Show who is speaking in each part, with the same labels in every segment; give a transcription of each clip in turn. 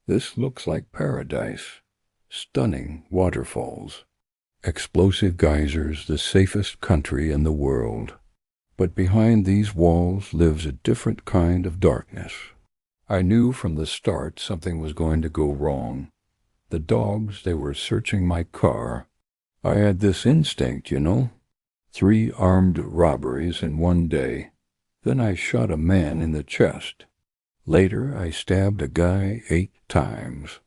Speaker 1: This looks like paradise. Stunning waterfalls. Explosive geysers, the safest country in the world. But behind these walls lives a different kind of darkness. I knew from the start something was going to go wrong. The dogs, they were searching my car. I had this instinct, you know. 3 armed robberies in one day. Then I shot a man in the chest. Later, I stabbed a guy 8 times.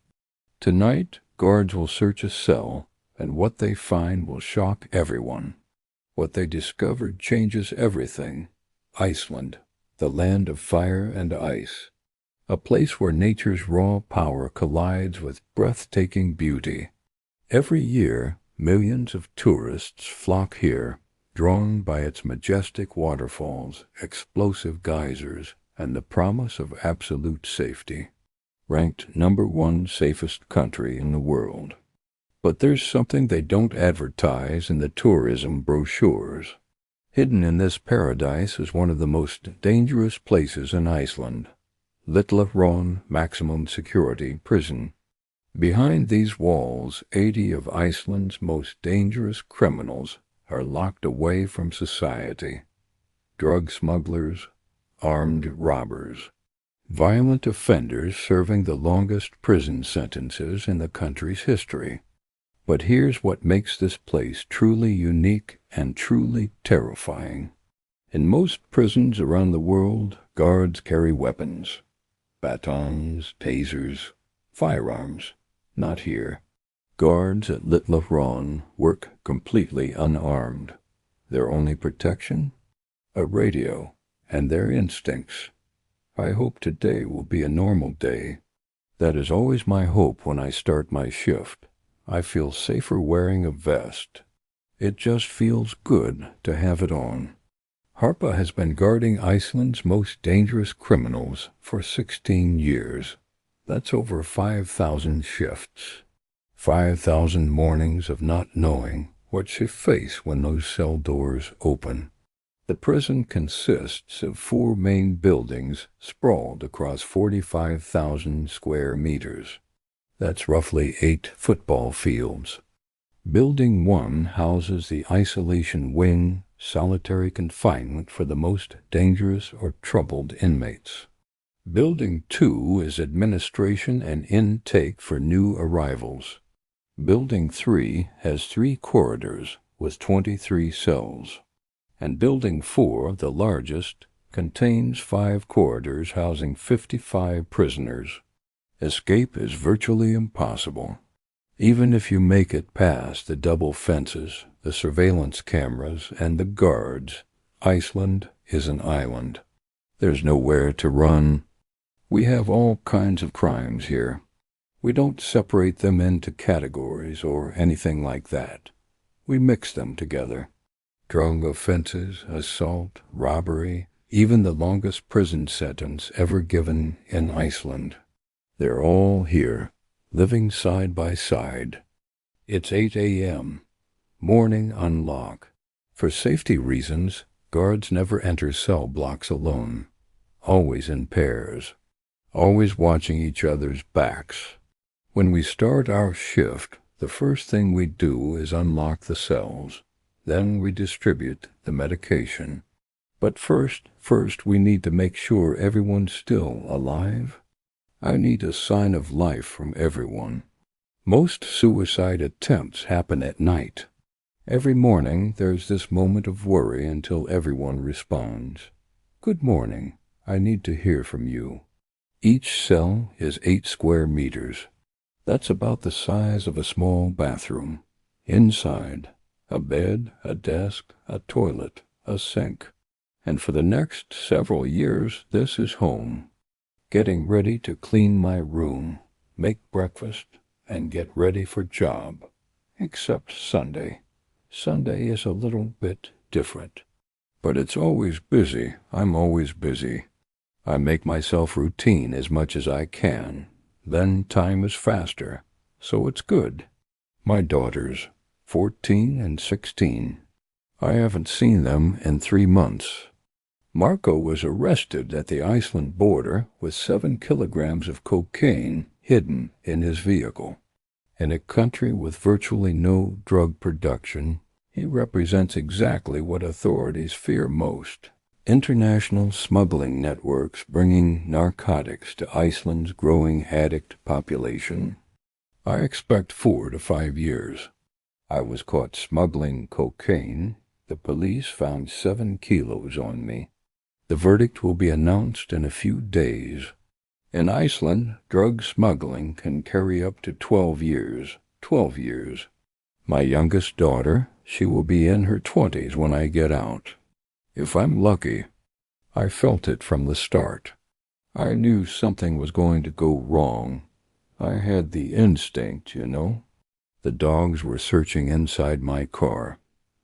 Speaker 1: Tonight, guards will search a cell, and what they find will shock everyone. What they discovered changes everything. Iceland, the land of fire and ice. A place where nature's raw power collides with breathtaking beauty. Every year, millions of tourists flock here, drawn by its majestic waterfalls, explosive geysers, and the promise of absolute safety. Ranked #1 safest country in the world. But there's something they don't advertise in the tourism brochures. Hidden in this paradise is one of the most dangerous places in Iceland. Litla-Hraun maximum security prison. Behind these walls, 80 of Iceland's most dangerous criminals are locked away from society. Drug smugglers, armed robbers, violent offenders serving the longest prison sentences in the country's history. But here's what makes this place truly unique and truly terrifying. In most prisons around the world, guards carry weapons. Batons, tasers, firearms. Not here. Guards at Litla-Hraun work completely unarmed. Their only protection? A radio and their instincts. I hope today will be a normal day. That is always my hope when I start my shift. I feel safer wearing a vest. It just feels good to have it on. Harpa has been guarding Iceland's most dangerous criminals for 16 years. That's over 5,000 shifts. 5,000 mornings of not knowing what she face when those cell doors open. The prison consists of 4 main buildings sprawled across 45,000 square meters. That's roughly 8 football fields. Building 1 houses the isolation wing, solitary confinement for the most dangerous or troubled inmates. Building 2 is administration and intake for new arrivals. Building 3 has 3 corridors with 23 cells. And Building 4, the largest, contains 5 corridors housing 55 prisoners. Escape is virtually impossible. Even if you make it past the double fences, the surveillance cameras, and the guards, Iceland is an island. There's nowhere to run. We have all kinds of crimes here. We don't separate them into categories or anything like that. We mix them together. Drug offenses, assault, robbery, even the longest prison sentence ever given in Iceland. They're all here, living side by side. It's 8 a.m. Morning unlock. For safety reasons, guards never enter cell blocks alone. Always in pairs. Always watching each other's backs. When we start our shift, the first thing we do is unlock the cells. Then we distribute the medication. But first we need to make sure everyone's still alive. I need a sign of life from everyone. Most suicide attempts happen at night. Every morning there's this moment of worry until everyone responds. Good morning. I need to hear from you. Each cell is 8 square meters. That's about the size of a small bathroom. Inside, a bed, a desk, a toilet, a sink. And for the next several years, this is home. Getting ready to clean my room, make breakfast, and get ready for job. Except Sunday. Sunday is a little bit different. But it's always busy. I'm always busy. I make myself routine as much as I can. Then time is faster, so it's good. My daughters, 14 and 16. I haven't seen them in 3 months. Marco was arrested at the Iceland border with 7 kilograms of cocaine hidden in his vehicle. In a country with virtually no drug production, he represents exactly what authorities fear most. International smuggling networks bringing narcotics to Iceland's growing addict population. I expect 4 to 5 years. I was caught smuggling cocaine. The police found 7 kilos on me. The verdict will be announced in a few days. In Iceland, drug smuggling can carry up to 12 years. 12 years. My youngest daughter, she will be in her 20s when I get out. If I'm lucky. I felt it from the start. I knew something was going to go wrong. I had the instinct, you know. The dogs were searching inside my car.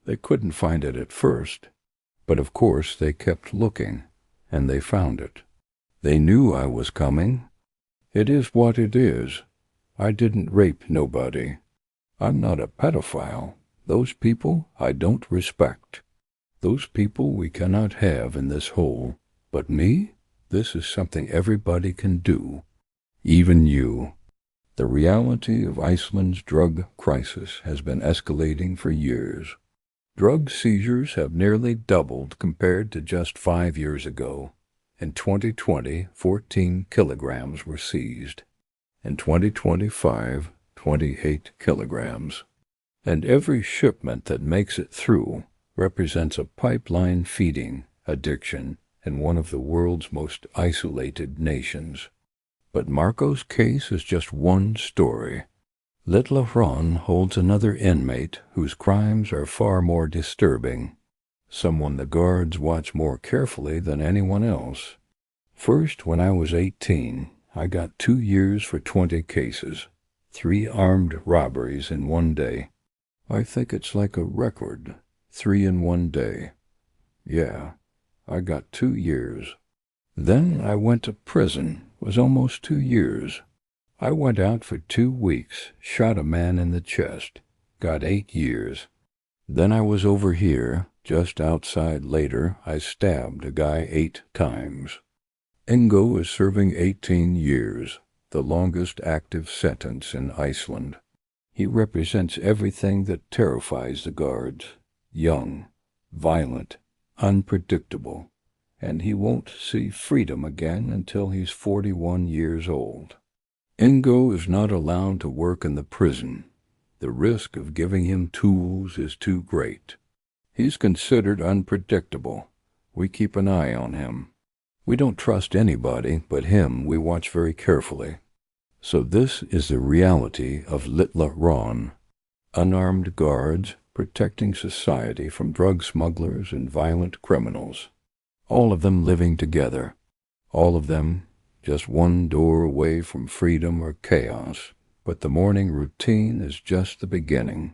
Speaker 1: They couldn't find it at first, but of course they kept looking, and they found it. They knew I was coming. It is what it is. I didn't rape nobody. I'm not a pedophile. Those people I don't respect. Those people we cannot have in this hole. But me? This is something everybody can do. Even you. The reality of Iceland's drug crisis has been escalating for years. Drug seizures have nearly doubled compared to just 5 years ago. In 2020, 14 kilograms were seized. In 2025, 28 kilograms. And every shipment that makes it through represents a pipeline feeding addiction in one of the world's most isolated nations. But Marco's case is just one story. Litla-Hraun holds another inmate whose crimes are far more disturbing, someone the guards watch more carefully than anyone else. First, when I was 18, I got 2 years for 20 cases, 3 armed robberies in one day. I think it's like a record, 3 in one day. Yeah, I got 2 years. Then I went to prison, was almost 2 years. I went out for 2 weeks, shot a man in the chest, got 8 years. Then I was over here, just outside later, I stabbed a guy 8 times. Ingo is serving 18 years, the longest active sentence in Iceland. He represents everything that terrifies the guards. Young, violent, unpredictable, and he won't see freedom again until he's 41 years old. Ingo is not allowed to work in the prison. The risk of giving him tools is too great. He's considered unpredictable. We keep an eye on him. We don't trust anybody, but him we watch very carefully. So this is the reality of Litla-Hraun. Unarmed guards protecting society from drug smugglers and violent criminals. All of them living together. All of them just one door away from freedom or chaos. But the morning routine is just the beginning.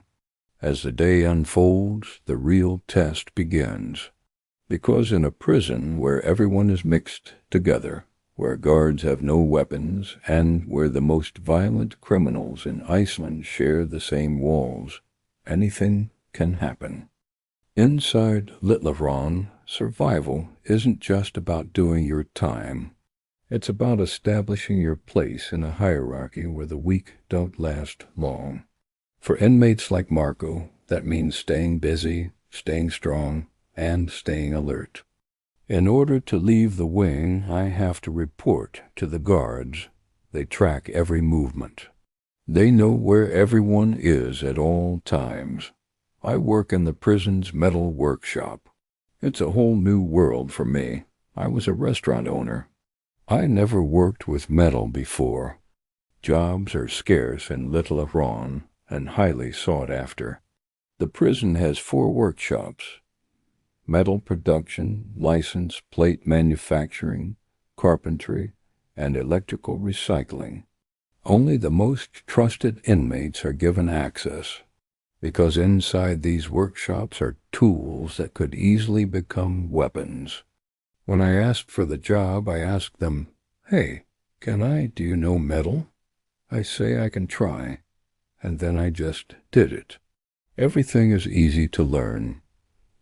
Speaker 1: As the day unfolds, the real test begins. Because in a prison where everyone is mixed together, where guards have no weapons, and where the most violent criminals in Iceland share the same walls, anything can happen. Inside Litla-Hraun, survival isn't just about doing your time. It's about establishing your place in a hierarchy where the weak don't last long. For inmates like Marco, that means staying busy, staying strong, and staying alert. In order to leave the wing, I have to report to the guards. They track every movement. They know where everyone is at all times. I work in the prison's metal workshop. It's a whole new world for me. I was a restaurant owner. I never worked with metal before. Jobs are scarce in Litla-Hraun and highly sought after. The prison has 4 workshops: metal production, license plate manufacturing, carpentry, and electrical recycling. Only the most trusted inmates are given access, because inside these workshops are tools that could easily become weapons. When I asked for the job, I asked them, "Hey, do you know metal?" I say I can try, and then I just did it. Everything is easy to learn.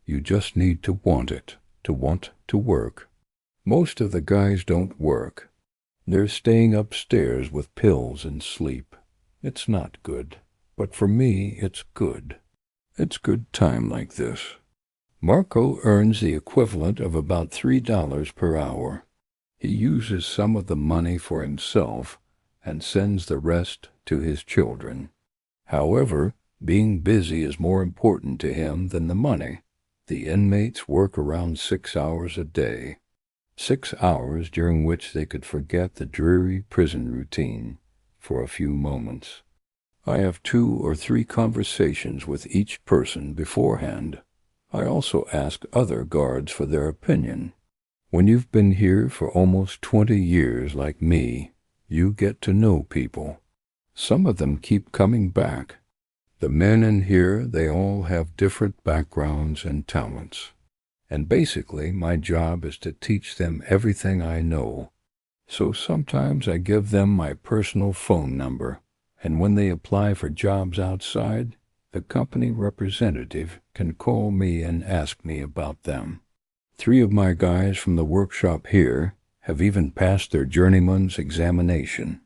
Speaker 1: You just need to want it, to want to work. Most of the guys don't work. They're staying upstairs with pills and sleep. It's not good, but for me it's good. It's good time like this. Marco earns the equivalent of about $3 per hour. He uses some of the money for himself and sends the rest to his children. However, being busy is more important to him than the money. The inmates work around 6 hours a day. 6 hours during which they could forget the dreary prison routine for a few moments. I have 2 or 3 conversations with each person beforehand. I also ask other guards for their opinion. When you've been here for almost 20 years like me, you get to know people. Some of them keep coming back. The men in here, they all have different backgrounds and talents. And basically, my job is to teach them everything I know. So sometimes I give them my personal phone number, and when they apply for jobs outside, the company representative can call me and ask me about them. 3 of my guys from the workshop here have even passed their journeyman's examination.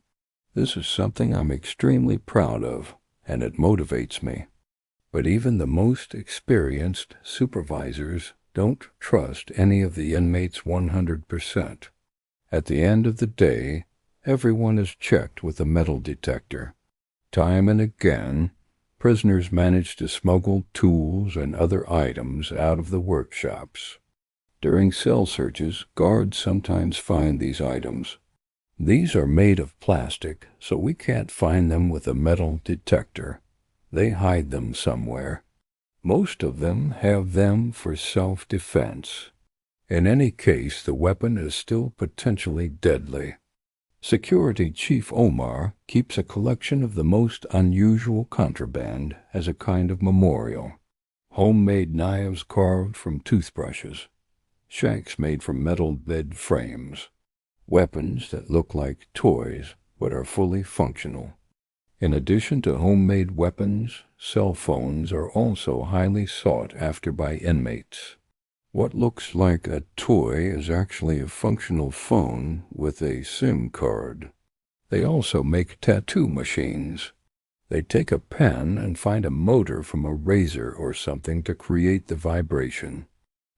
Speaker 1: This is something I'm extremely proud of, and it motivates me. But even the most experienced supervisors don't trust any of the inmates 100%. At the end of the day, everyone is checked with a metal detector. Time and again, prisoners manage to smuggle tools and other items out of the workshops. During cell searches, guards sometimes find these items. These are made of plastic, so we can't find them with a metal detector. They hide them somewhere. Most of them have them for self-defense. In any case, the weapon is still potentially deadly. Security Chief Omar keeps a collection of the most unusual contraband as a kind of memorial. Homemade knives carved from toothbrushes, shanks made from metal bed frames, weapons that look like toys but are fully functional. In addition to homemade weapons, cell phones are also highly sought after by inmates. What looks like a toy is actually a functional phone with a SIM card. They also make tattoo machines. They take a pen and find a motor from a razor or something to create the vibration.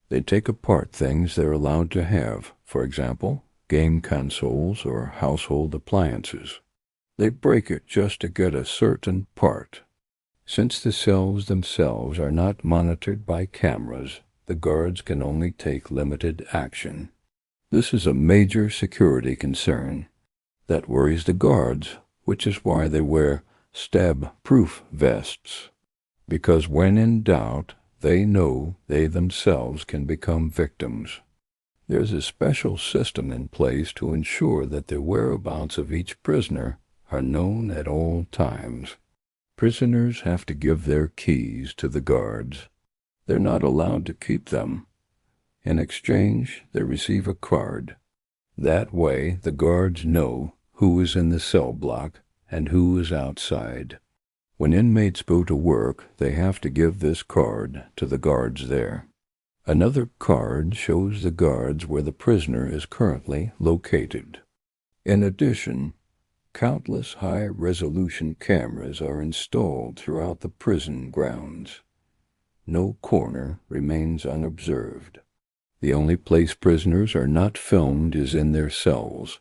Speaker 1: They take apart things they're allowed to have, for example, game consoles or household appliances. They break it just to get a certain part. Since the cells themselves are not monitored by cameras, the guards can only take limited action. This is a major security concern. That worries the guards, which is why they wear stab-proof vests. Because when in doubt, they know they themselves can become victims. There's a special system in place to ensure that the whereabouts of each prisoner are known at all times. Prisoners have to give their keys to the guards. They're not allowed to keep them. In exchange, they receive a card. That way, the guards know who is in the cell block and who is outside. When inmates go to work, they have to give this card to the guards there. Another card shows the guards where the prisoner is currently located. In addition, countless high-resolution cameras are installed throughout the prison grounds. No corner remains unobserved. The only place prisoners are not filmed is in their cells.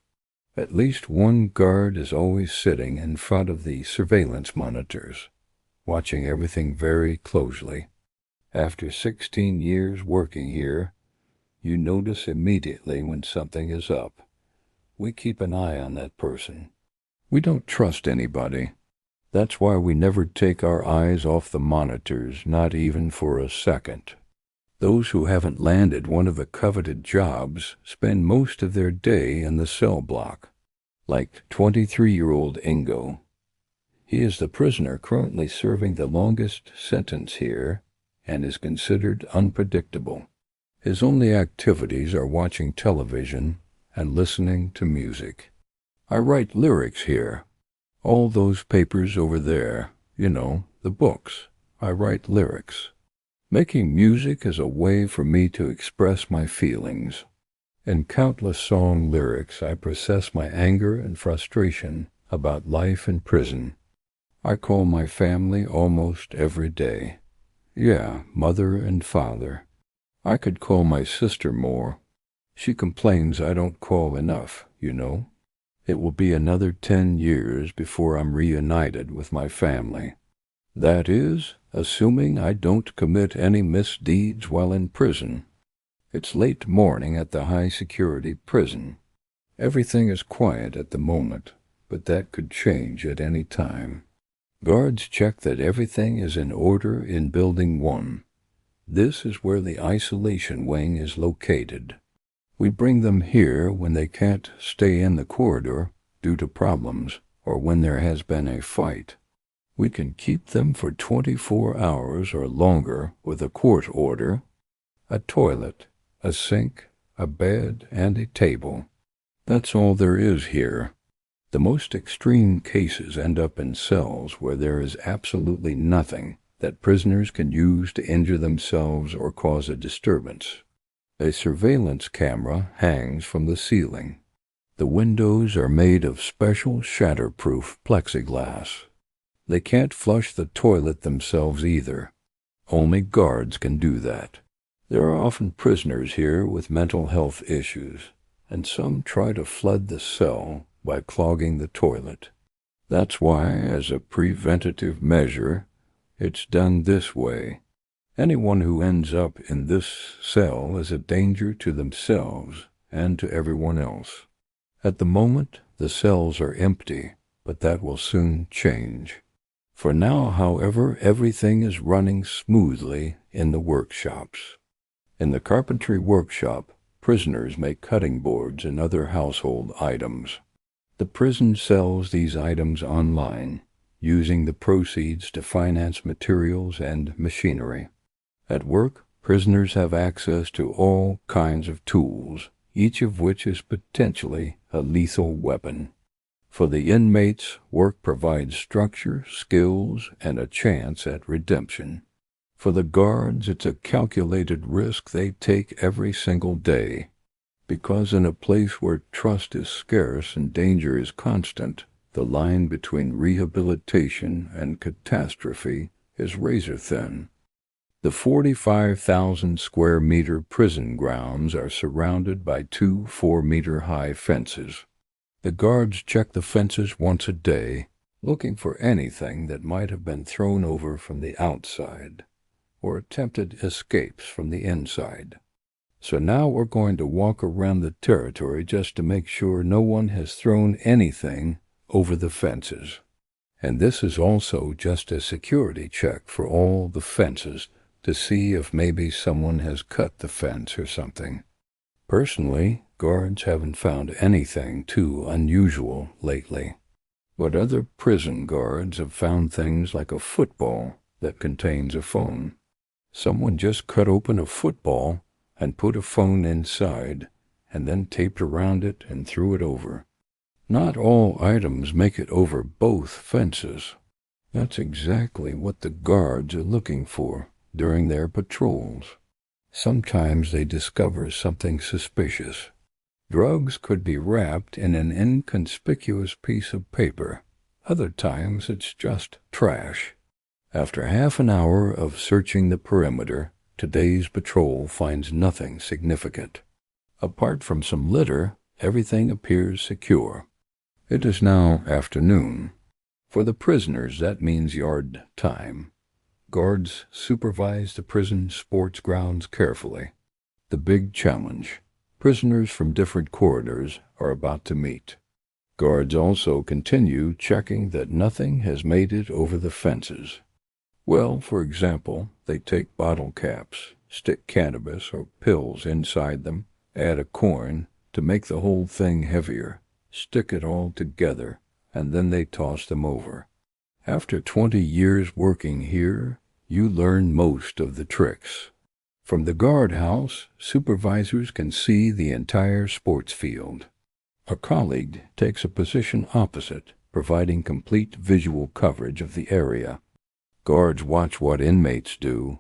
Speaker 1: At least one guard is always sitting in front of the surveillance monitors, watching everything very closely. After 16 years working here, you notice immediately when something is up. We keep an eye on that person. We don't trust anybody. That's why we never take our eyes off the monitors, not even for a second. Those who haven't landed one of the coveted jobs spend most of their day in the cell block, like 23-year-old Ingo. He is the prisoner currently serving the longest sentence here and is considered unpredictable. His only activities are watching television and listening to music. I write lyrics here. All those papers over there, the books, I write lyrics. Making music is a way for me to express my feelings. In countless song lyrics, I process my anger and frustration about life in prison. I call my family almost every day. Yeah, mother and father. I could call my sister more. She complains I don't call enough, you know. It will be another 10 years before I'm reunited with my family. That is, assuming I don't commit any misdeeds while in prison. It's late morning at the high-security prison. Everything is quiet at the moment, but that could change at any time. Guards check that everything is in order in Building 1. This is where the isolation wing is located. We bring them here when they can't stay in the corridor due to problems or when there has been a fight. We can keep them for 24 hours or longer with a court order, a toilet, a sink, a bed, and a table. That's all there is here. The most extreme cases end up in cells where there is absolutely nothing that prisoners can use to injure themselves or cause a disturbance. A surveillance camera hangs from the ceiling. The windows are made of special shatterproof plexiglass. They can't flush the toilet themselves either. Only guards can do that. There are often prisoners here with mental health issues, and some try to flood the cell by clogging the toilet. That's why, as a preventative measure, it's done this way. Anyone who ends up in this cell is a danger to themselves and to everyone else. At the moment, the cells are empty, but that will soon change. For now, however, everything is running smoothly in the workshops. In the carpentry workshop, prisoners make cutting boards and other household items. The prison sells these items online, using the proceeds to finance materials and machinery. At work, prisoners have access to all kinds of tools, each of which is potentially a lethal weapon. For the inmates, work provides structure, skills, and a chance at redemption. For the guards, it's a calculated risk they take every single day. Because in a place where trust is scarce and danger is constant, the line between rehabilitation and catastrophe is razor thin. The 45,000 square meter prison grounds are surrounded by 2 4-meter-high fences. The guards check the fences once a day, looking for anything that might have been thrown over from the outside, or attempted escapes from the inside. So now we're going to walk around the territory just to make sure no one has thrown anything over the fences. And this is also just a security check for all the fences to see if maybe someone has cut the fence or something. Personally, guards haven't found anything too unusual lately. But other prison guards have found things like a football that contains a phone. Someone just cut open a football and put a phone inside, and then taped around it and threw it over. Not all items make it over both fences. That's exactly what the guards are looking for during their patrols. Sometimes they discover something suspicious. Drugs could be wrapped in an inconspicuous piece of paper. Other times it's just trash. After half an hour of searching the perimeter, today's patrol finds nothing significant. Apart from some litter, everything appears secure. It is now afternoon. For the prisoners, that means yard time. Guards supervise the prison sports grounds carefully. The big challenge. Prisoners from different corridors are about to meet. Guards also continue checking that nothing has made it over the fences. Well, for example, they take bottle caps, stick cannabis or pills inside them, add a coin to make the whole thing heavier, stick it all together, and then they toss them over. After 20 years working here, you learn most of the tricks. From the guardhouse, supervisors can see the entire sports field. A colleague takes a position opposite, providing complete visual coverage of the area. Guards watch what inmates do,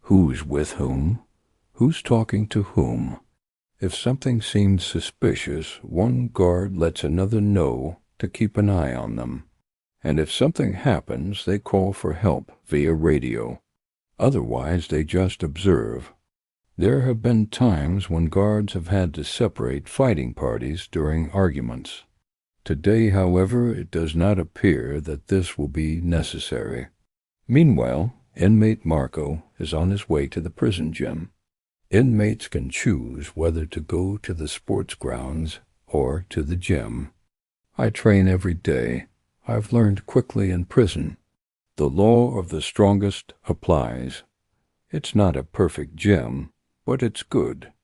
Speaker 1: who's with whom, who's talking to whom. If something seems suspicious, one guard lets another know to keep an eye on them. And if something happens, they call for help via radio. Otherwise, they just observe. There have been times when guards have had to separate fighting parties during arguments. Today, however, it does not appear that this will be necessary. Meanwhile, inmate Marco is on his way to the prison gym. Inmates can choose whether to go to the sports grounds or to the gym. I train every day. I've learned quickly in prison. The law of the strongest applies. It's not a perfect gym, but it's good.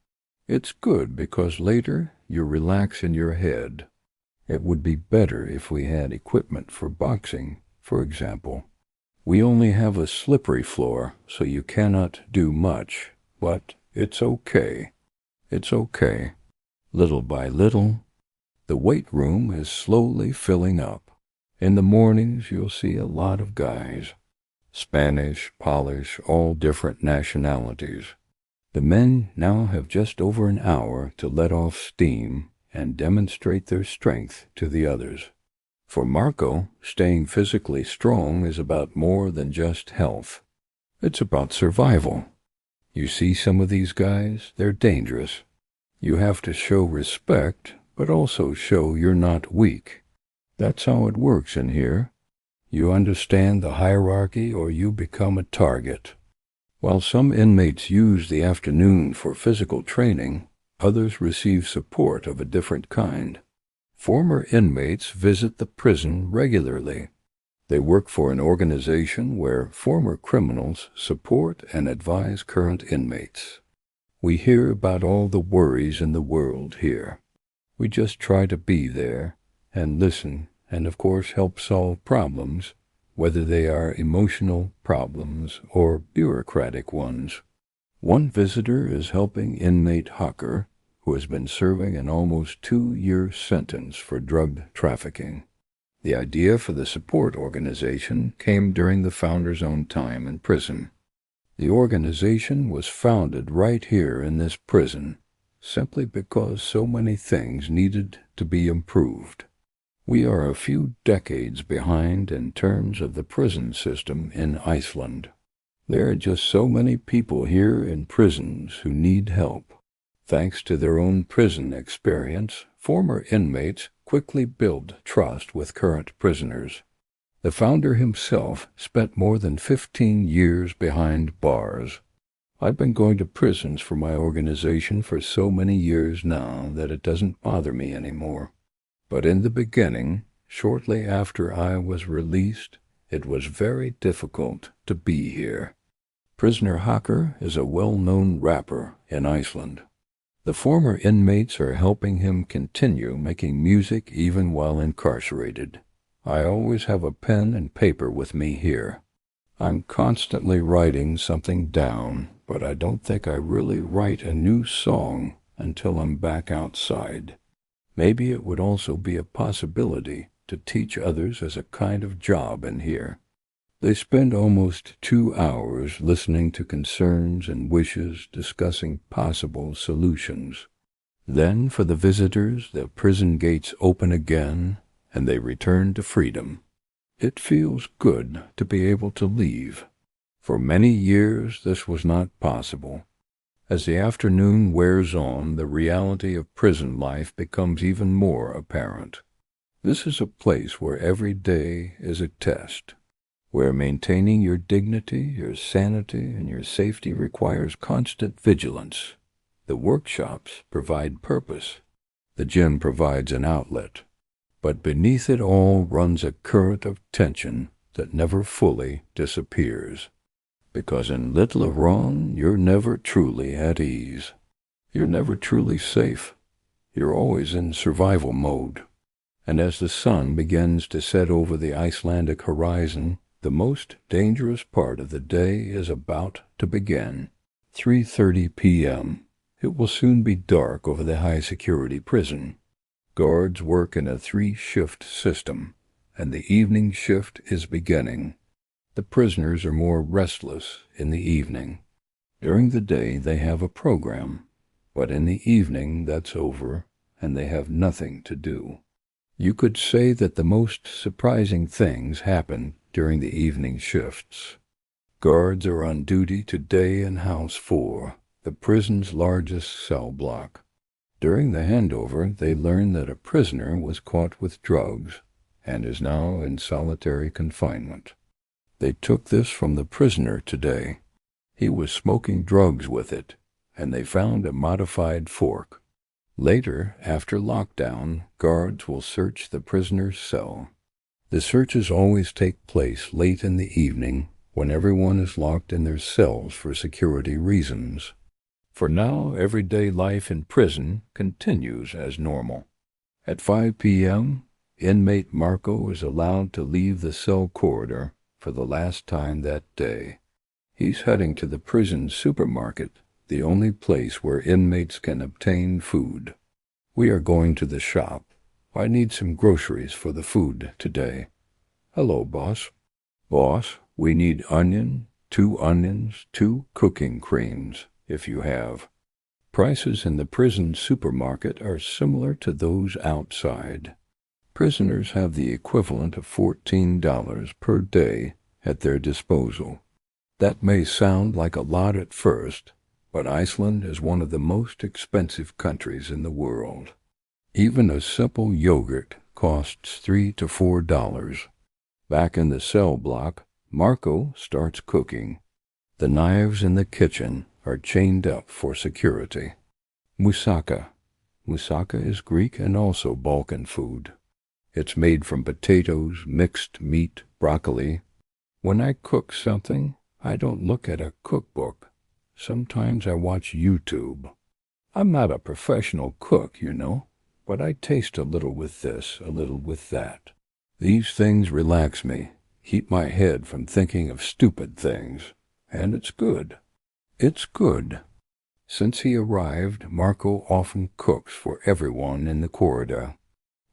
Speaker 1: It's good because later you relax in your head. It would be better if we had equipment for boxing, for example. We only have a slippery floor, so you cannot do much, but it's okay. It's okay. Little by little, the weight room is slowly filling up. In the mornings, you'll see a lot of guys. Spanish, Polish, all different nationalities. The men now have just over an hour to let off steam and demonstrate their strength to the others. For Marco, staying physically strong is about more than just health. It's about survival. You see some of these guys, they're dangerous. You have to show respect, but also show you're not weak. That's how it works in here. You understand the hierarchy or you become a target. While some inmates use the afternoon for physical training, others receive support of a different kind. Former inmates visit the prison regularly. They work for an organization where former criminals support and advise current inmates. We hear about all the worries in the world here. We just try to be there and listen and, of course, help solve problems, whether they are emotional problems or bureaucratic ones. One visitor is helping inmate Hocker, who has been serving an almost 2-year sentence for drug trafficking. The idea for the support organization came during the founder's own time in prison. The organization was founded right here in this prison, simply because so many things needed to be improved. We are a few decades behind in terms of the prison system in Iceland. There are just so many people here in prisons who need help. Thanks to their own prison experience, former inmates quickly build trust with current prisoners. The founder himself spent more than 15 years behind bars. I've been going to prisons for my organization for so many years now that it doesn't bother me anymore. But in the beginning, shortly after I was released, it was very difficult to be here. Prisoner Hocker is a well-known rapper in Iceland. The former inmates are helping him continue making music even while incarcerated. I always have a pen and paper with me here. I'm constantly writing something down, but I don't think I really write a new song until I'm back outside. Maybe it would also be a possibility to teach others as a kind of job in here. They spend almost 2 hours listening to concerns and wishes, discussing possible solutions. Then, for the visitors, the prison gates open again, and they return to freedom. It feels good to be able to leave. For many years, this was not possible. As the afternoon wears on, the reality of prison life becomes even more apparent. This is a place where every day is a test, where maintaining your dignity, your sanity, and your safety requires constant vigilance. The workshops provide purpose. The gym provides an outlet. But beneath it all runs a current of tension that never fully disappears. Because in Litla-Hraun, you're never truly at ease. You're never truly safe. You're always in survival mode. And as the sun begins to set over the Icelandic horizon, the most dangerous part of the day is about to begin. 3:30 p.m. It will soon be dark over the high-security prison. Guards work in a 3-shift system, and the evening shift is beginning. The prisoners are more restless in the evening. During the day they have a program, But in the evening that's over, and they have nothing to do. You could say that the most surprising things happen during the evening shifts. Guards are on duty today in House 4, the prison's largest cell block. During the handover, they learn that a prisoner was caught with drugs and is now in solitary confinement. They took this from the prisoner today. He was smoking drugs with it, and they found a modified fork. Later, after lockdown, guards will search the prisoner's cell. The searches always take place late in the evening when everyone is locked in their cells for security reasons. For now, everyday life in prison continues as normal. At 5 p.m., inmate Marco is allowed to leave the cell corridor for the last time that day. He's heading to the prison supermarket, the only place where inmates can obtain food. We are going to the shop. I need some groceries for the food today. Hello, boss. Boss, we need onion, 2 onions, 2 cooking creams, if you have. Prices in the prison supermarket are similar to those outside. Prisoners have the equivalent of $14 per day at their disposal. That may sound like a lot at first, but Iceland is one of the most expensive countries in the world. Even a simple yogurt costs $3 to $4. Back in the cell block, Marco starts cooking. The knives in the kitchen are chained up for security. Moussaka. Moussaka is Greek and also Balkan food. It's made from potatoes, mixed meat, broccoli. When I cook something, I don't look at a cookbook. Sometimes I watch YouTube. I'm not a professional cook, you know, but I taste a little with this, a little with that. These things relax me, keep my head from thinking of stupid things, and it's good. It's good. Since he arrived, Marco often cooks for everyone in the corridor.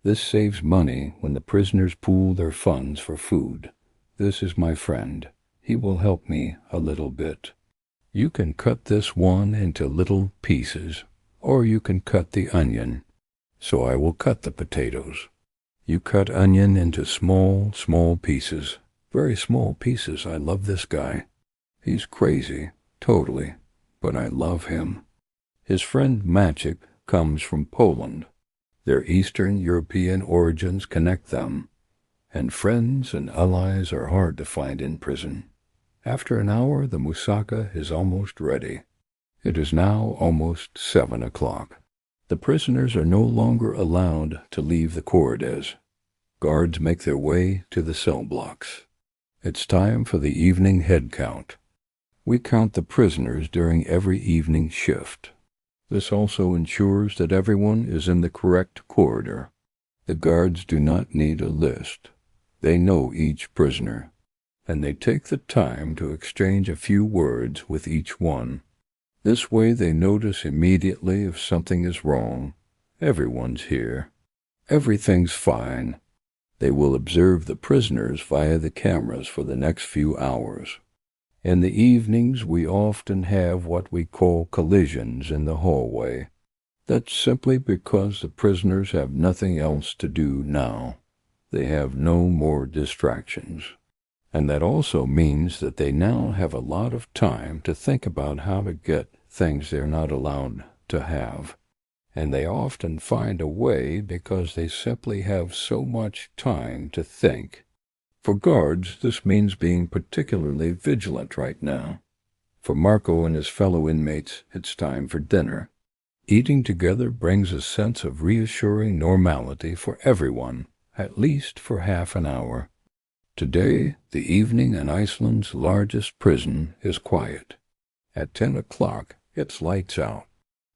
Speaker 1: This saves money when the prisoners pool their funds for food. This is my friend. He will help me a little bit. You can cut this one into little pieces, or you can cut the onion. So I will cut the potatoes. You cut onion into small pieces. Very small pieces. I love this guy. He's crazy, totally, but I love him. His friend Maciek comes from Poland. Their Eastern European origins connect them, and friends and allies are hard to find in prison. After an hour, the moussaka is almost ready. It is now almost 7 o'clock. The prisoners are no longer allowed to leave the corridors. Guards make their way to the cell blocks. It's time for the evening head count. We count the prisoners during every evening shift. This also ensures that everyone is in the correct corridor. The guards do not need a list. They know each prisoner, and they take the time to exchange a few words with each one. This way they notice immediately if something is wrong. Everyone's here. Everything's fine. They will observe the prisoners via the cameras for the next few hours. In the evenings, we often have what we call collisions in the hallway. That's simply because the prisoners have nothing else to do now. They have no more distractions. And that also means that they now have a lot of time to think about how to get things they're not allowed to have. And they often find a way because they simply have so much time to think. For guards, this means being particularly vigilant right now. For Marco and his fellow inmates, it's time for dinner. Eating together brings a sense of reassuring normality for everyone, at least for half an hour. Today, the evening in Iceland's largest prison is quiet. At 10 o'clock, it's lights out.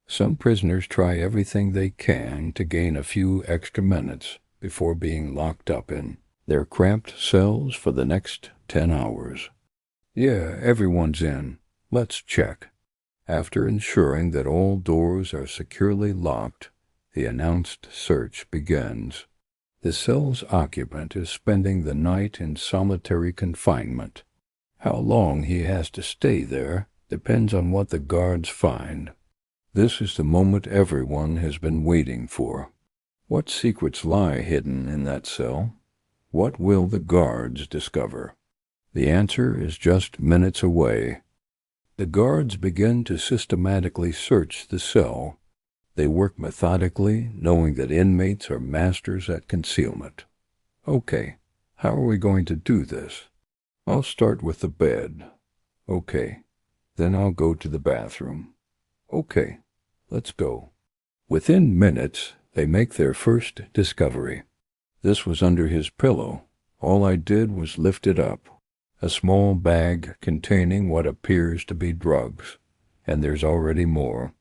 Speaker 1: Some prisoners try everything they can to gain a few extra minutes before being locked up in their cramped cells for the next 10 hours. Yeah, everyone's in. Let's check. After ensuring that all doors are securely locked, the announced search begins. The cell's occupant is spending the night in solitary confinement. How long he has to stay there depends on what the guards find. This is the moment everyone has been waiting for. What secrets lie hidden in that cell? What will the guards discover? The answer is just minutes away. The guards begin to systematically search the cell. They work methodically, knowing that inmates are masters at concealment. Okay, how are we going to do this? I'll start with the bed. Okay, then I'll go to the bathroom. Okay, let's go. Within minutes, they make their first discovery. This was under his pillow. All I did was lift it up. A small bag containing what appears to be drugs, and there's already more.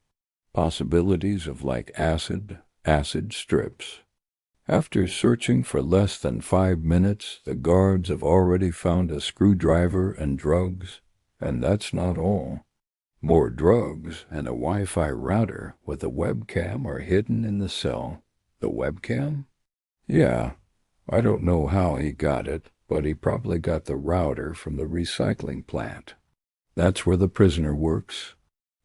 Speaker 1: Possibilities of like acid strips. After searching for less than 5 minutes, the guards have already found a screwdriver and drugs, and that's not all. More drugs and a Wi-Fi router with a webcam are hidden in the cell. The webcam? Yeah, I don't know how he got it, but he probably got the router from the recycling plant. That's where the prisoner works.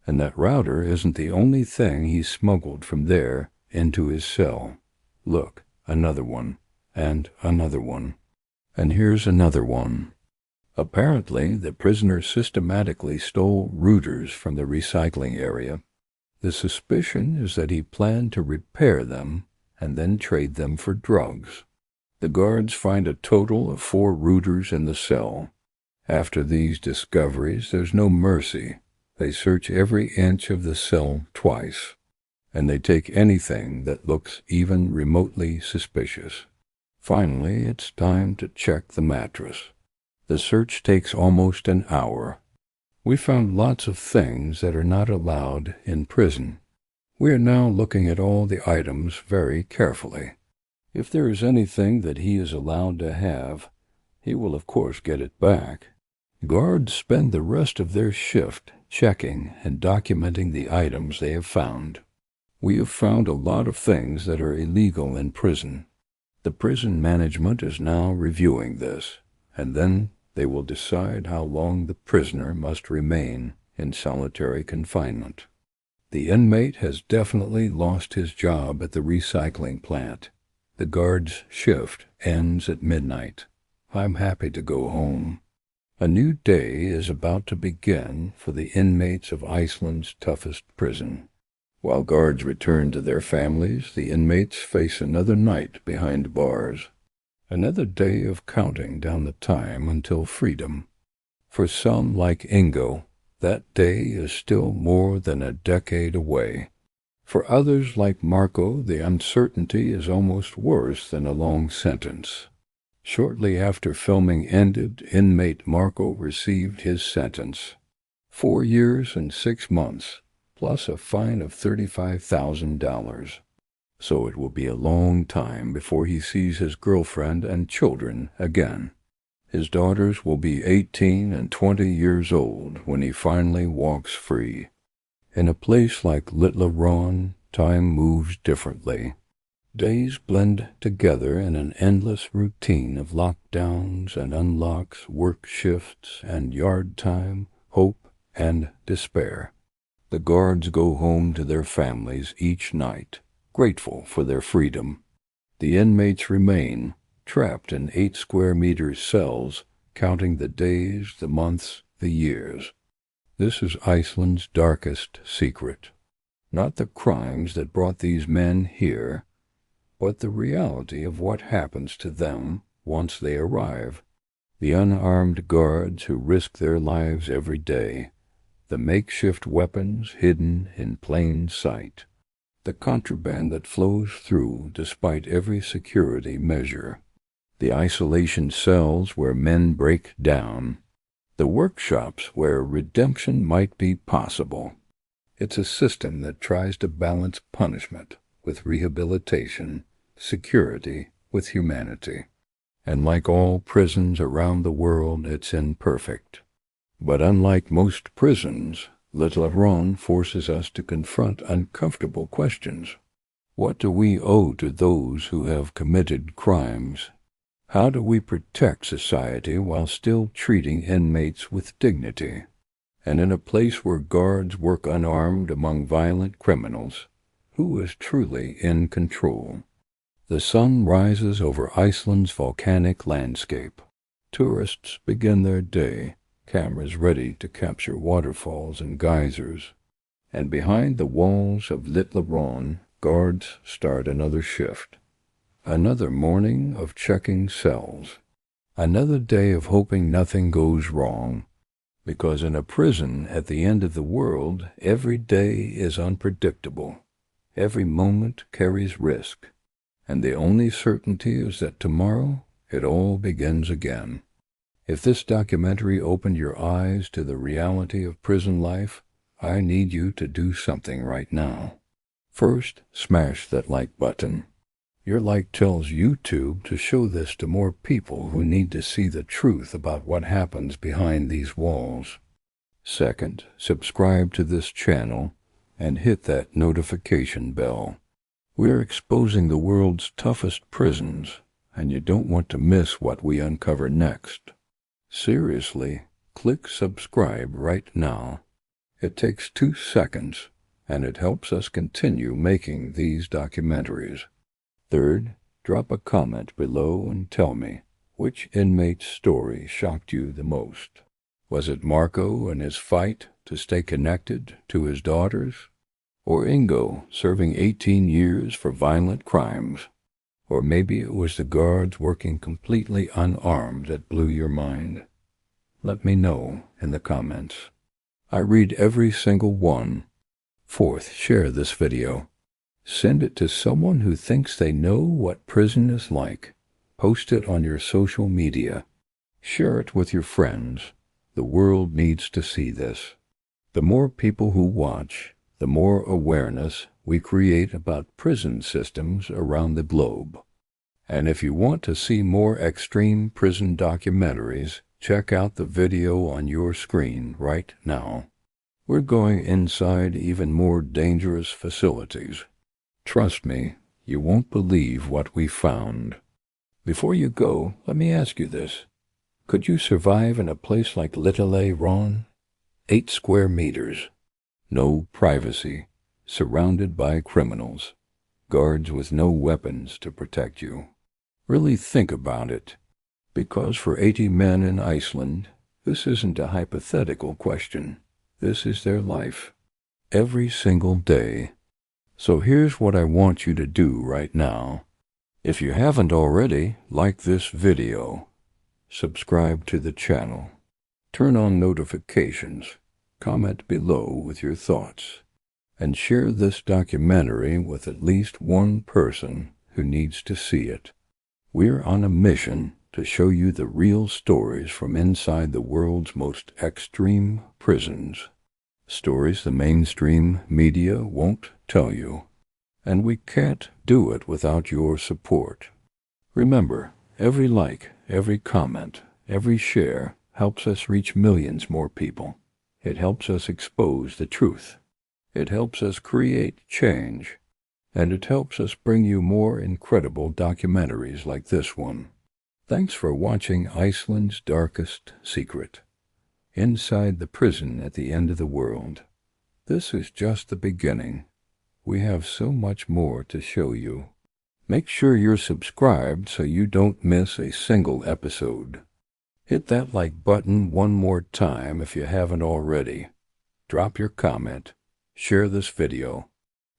Speaker 1: And that router isn't the only thing he smuggled from there into his cell. Look, another one, and another one. And here's another one. Apparently, the prisoner systematically stole routers from the recycling area. The suspicion is that he planned to repair them and then trade them for drugs. The guards find a total of 4 routers in the cell. After these discoveries, there's no mercy. They search every inch of the cell twice, and they take anything that looks even remotely suspicious. Finally, it's time to check the mattress. The search takes almost an hour. We found lots of things that are not allowed in prison. We are now looking at all the items very carefully. If there is anything that he is allowed to have, he will of course get it back. Guards spend the rest of their shift checking and documenting the items they have found. We have found a lot of things that are illegal in prison. The prison management is now reviewing this, and then they will decide how long the prisoner must remain in solitary confinement. The inmate has definitely lost his job at the recycling plant. The guard's shift ends at midnight. I'm happy to go home. A new day is about to begin for the inmates of Iceland's toughest prison. While guards return to their families, the inmates face another night behind bars. Another day of counting down the time until freedom. For some, like Ingo, that day is still more than a decade away. For others, like Marco, the uncertainty is almost worse than a long sentence. Shortly after filming ended, inmate Marco received his sentence. 4 years and 6 months, plus a fine of $35,000. So it will be a long time before he sees his girlfriend and children again. His daughters will be 18 and 20 years old when he finally walks free. In a place like Litla-Hraun, time moves differently. Days blend together in an endless routine of lockdowns and unlocks, work shifts and yard time, hope and despair. The guards go home to their families each night, grateful for their freedom. The inmates remain, trapped in 8 square meter cells, counting the days, the months, the years. This is Iceland's darkest secret. Not the crimes that brought these men here, but the reality of what happens to them once they arrive. The unarmed guards who risk their lives every day. The makeshift weapons hidden in plain sight. The contraband that flows through despite every security measure. The isolation cells where men break down. The workshops where redemption might be possible. It's a system that tries to balance punishment with rehabilitation, security with humanity. And like all prisons around the world, it's imperfect. But unlike most prisons, Litla-Hraun forces us to confront uncomfortable questions. What do we owe to those who have committed crimes? How do we protect society while still treating inmates with dignity? And in a place where guards work unarmed among violent criminals, who is truly in control? The sun rises over Iceland's volcanic landscape. Tourists begin their day, cameras ready to capture waterfalls and geysers. And behind the walls of Litla-Hraun, guards start another shift. Another morning of checking cells. Another day of hoping nothing goes wrong. Because in a prison at the end of the world, every day is unpredictable. Every moment carries risk. And the only certainty is that tomorrow it all begins again. If this documentary opened your eyes to the reality of prison life, I need you to do something right now. First, smash that like button. Your like tells YouTube to show this to more people who need to see the truth about what happens behind these walls. Second, subscribe to this channel and hit that notification bell. We're exposing the world's toughest prisons, and you don't want to miss what we uncover next. Seriously, click subscribe right now. It takes 2 seconds, and it helps us continue making these documentaries. Third, drop a comment below and tell me, which inmate's story shocked you the most? Was it Marco and his fight to stay connected to his daughters? Or Ingo serving 18 years for violent crimes? Or maybe it was the guards working completely unarmed that blew your mind? Let me know in the comments. I read every single one. Fourth, share this video. Send it to someone who thinks they know what prison is like. Post it on your social media. Share it with your friends. The world needs to see this. The more people who watch, the more awareness we create about prison systems around the globe. And if you want to see more extreme prison documentaries, check out the video on your screen right now. We're going inside even more dangerous facilities. Trust me, you won't believe what we found. Before you go, let me ask you this. Could you survive in a place like Litla-Hraun? 8 square meters. No privacy. Surrounded by criminals. Guards with no weapons to protect you. Really think about it. Because for 80 men in Iceland, this isn't a hypothetical question. This is their life. Every single day. So here's what I want you to do right now. If you haven't already, like this video. Subscribe to the channel. Turn on notifications. Comment below with your thoughts. And share this documentary with at least one person who needs to see it. We're on a mission to show you the real stories from inside the world's most extreme prisons. Stories the mainstream media won't tell you. And we can't do it without your support. Remember, every like, every comment, every share helps us reach millions more people. It helps us expose the truth. It helps us create change. And it helps us bring you more incredible documentaries like this one. Thanks for watching Iceland's Darkest Secret. Inside the prison at the end of the world. This is just the beginning. We have so much more to show you. Make sure you're subscribed so you don't miss a single episode. Hit that like button one more time if you haven't already. Drop your comment. Share this video.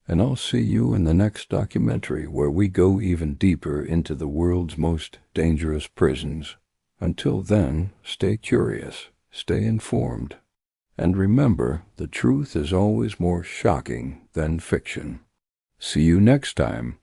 Speaker 1: And I'll see you in the next documentary where we go even deeper into the world's most dangerous prisons. Until then, stay curious. Stay informed. And remember, the truth is always more shocking than fiction. See you next time.